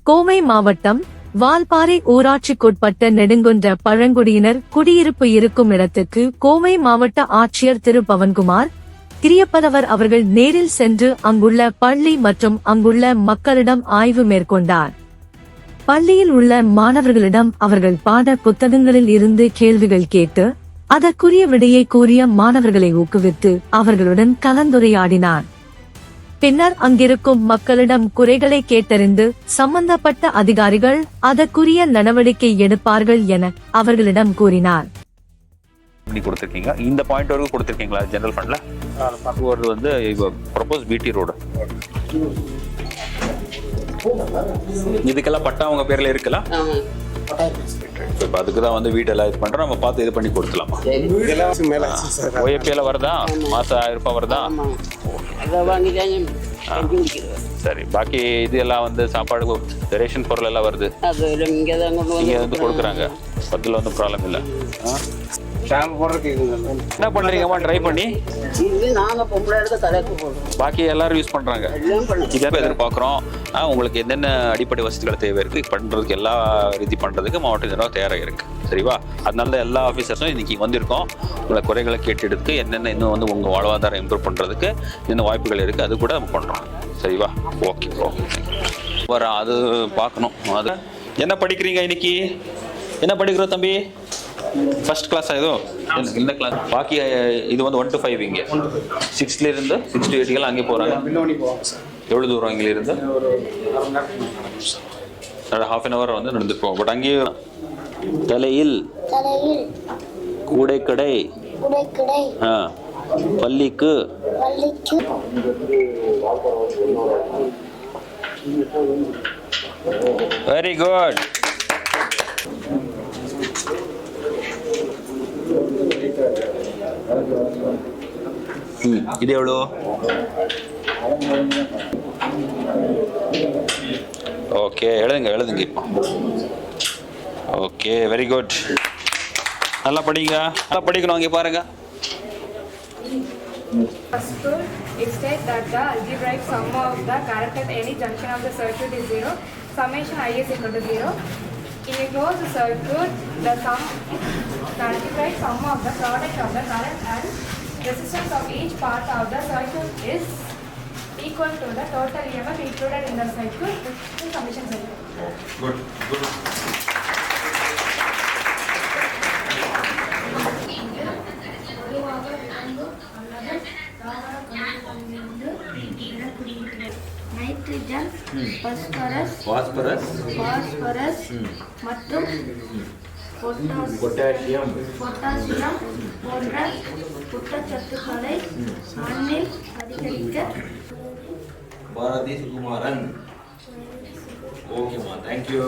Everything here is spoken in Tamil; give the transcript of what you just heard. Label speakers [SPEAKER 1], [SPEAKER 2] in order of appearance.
[SPEAKER 1] கோவை மாவட்டம் வால்பாறை ஊராட்சிக்குட்பட்ட நெடுங்குன்ற பழங்குடியினர் குடியிருப்பு இருக்கும் இடத்துக்கு கோவை மாவட்ட ஆட்சியர் திரு பவன்குமார் கிரியப்பதவர் அவர்கள் நேரில் சென்று அங்குள்ள பள்ளி மற்றும் அங்குள்ள மக்களிடம் ஆய்வு மேற்கொண்டார். பள்ளியில் உள்ள மாணவர்களிடம் அவர்கள் பாட புத்தகங்களில் இருந்து கேள்விகள் கேட்டு அதற்குரிய விடையை கூறிய மாணவர்களை ஊக்குவித்து அவர்களுடன் கலந்துரையாடினார். பின்னர் அங்கிருக்கும் மக்களிடம் குறைகளை கேட்டறிந்து சம்பந்தப்பட்ட அதிகாரிகள் அதற்குரிய நடவடிக்கை எடுப்பார்கள் என அவர்களிடம் கூறினார்.
[SPEAKER 2] கொடுத்திருக்கீங்க இந்த பாயிண்ட் வரைக்கும் கொடுத்திருக்கீங்களா ஜெனரல் ஃபண்ட்ல? அது வந்து ப்ரொபோஸ் பிடி ரோடு இதுக்கெல்லாம் பட்டா உங்க பேர்ல இருக்கலாம். இப்போ அதுக்கு தான் வந்து வீட்டெல்லாம் இது பண்றோம். நம்ம பார்த்து இது பண்ணி கொடுத்துலாமா? OAPல வருதா? மாசம் 1000 ரூபாய் வருதா? சரி. பாக்கி இது எல்லாம் வந்து சாப்பாடு ரேஷன் பொருள் எல்லாம் வருது, இங்க வந்து கொடுக்குறாங்க. அதுல வந்து ப்ராப்ளம் இல்லை. என்ன பண்றீங்கம்மா ட்ரை பண்ணி? பாக்கி எல்லாரும் யூஸ் பண்றாங்க. இதை எதிர்பார்க்கிறோம். உங்களுக்கு என்னென்ன அடிப்படை வசதிகள் தேவை இருக்கு பண்றதுக்கு எல்லா ரீதி பண்றதுக்கு மாவட்ட நிர்வாகம் தயாராக இருக்கு. சரிவா? அதனால தான் எல்லா ஆஃபீஸர்ஸும் இன்னைக்கு வந்திருக்கோம். உங்களை குறைகளை கேட்டெடுத்து என்னென்ன இன்னும் வந்து உங்க வாழ்வாதாரம் இம்ப்ரூவ் பண்றதுக்கு என்ன வாய்ப்புகள் இருக்கு அது கூட நம்ம பண்றோம். சரிவா? Okay okay. வர அது பார்க்கணும். அது என்ன படிக்கிறீங்க இன்னைக்கு? என்ன படிக்கிறோம் தம்பி? ஃபர்ஸ்ட் கிளாஸ் ஏதோ இந்த கிளாஸ். பாக்கி இது வந்து 1 to 5 இங்கே 6ல இருந்து 6 to 8 அங்கே போறாங்க. எவ்வளவு தூரம் இங்கே இருந்து? ½ an hour வந்து நடந்து போவோம். பட் அங்கேயும் தலையில் கூடைக்கடை பள்ளிக்கு வெரி குட். இது எவ்வளோ? ஓகே, எழுதுங்க இப்போ. Okay, very good. நல்லா படிங்க, நல்லா படிக்கணும். இங்கே பாருங்க.
[SPEAKER 3] First, it states that the algebraic sum of the character at any junction of the circuit is 0. Summation I is equal to 0. In a closed circuit, the algebraic sum of the product of the current and resistance of each part of the circuit is equal to the total EMF included in the circuit. Summation circuit.
[SPEAKER 2] Good.
[SPEAKER 4] Nitrogen, phosphorus மற்றும் பொட்டாசியம் போன்ற ஊட்டச்சத்துக்களை மண்ணில் அதிகரிக்க.
[SPEAKER 5] பாரதி சுகுமாரன். ஓகேம்மா, தேங்க்யூ.